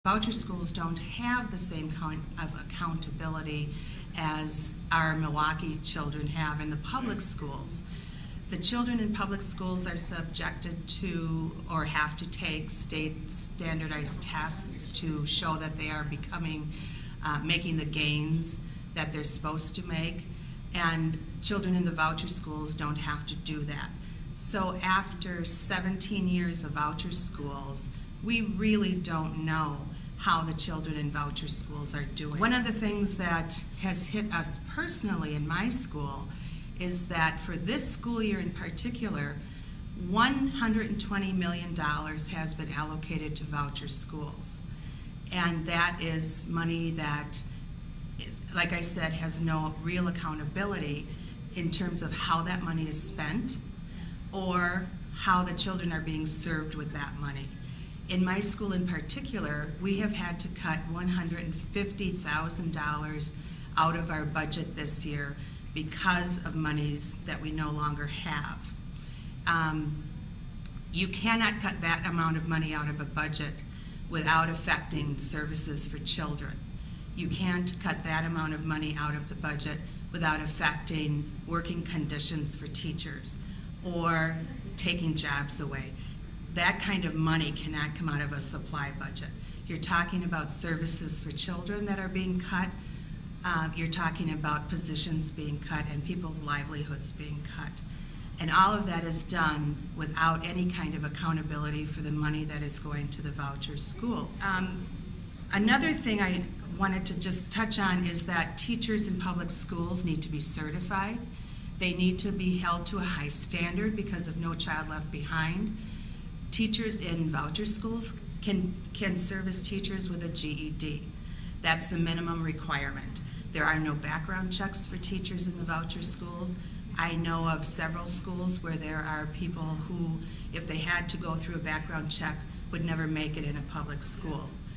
Voucher schools don't have the same kind of accountability as our Milwaukee children have in the public schools. The children in public schools are subjected to or have to take state standardized tests to show that they are making the gains that they're supposed to make, and children in the voucher schools don't have to do that. So after 17 years of voucher schools, we really don't know how the children in voucher schools are doing. One of the things that has hit us personally in my school is that for this school year in particular, $120 million has been allocated to voucher schools. And that is money that, like I said, has no real accountability in terms of how that money is spent or how the children are being served with that money. In my school in particular, we have had to cut $150,000 out of our budget this year because of monies that we no longer have. You cannot cut that amount of money out of a budget without affecting services for children. You can't cut that amount of money out of the budget without affecting working conditions for teachers or taking jobs away. That kind of money cannot come out of a supply budget. You're talking about services for children that are being cut. You're talking about positions being cut and people's livelihoods being cut. And all of that is done without any kind of accountability for the money that is going to the voucher schools. Another thing I wanted to just touch on is that teachers in public schools need to be certified. They need to be held to a high standard because of No Child Left Behind. Teachers in voucher schools can serve as teachers with a GED. That's the minimum requirement. There are no background checks for teachers in the voucher schools. I know of several schools where there are people who, if they had to go through a background check, would never make it in a public school.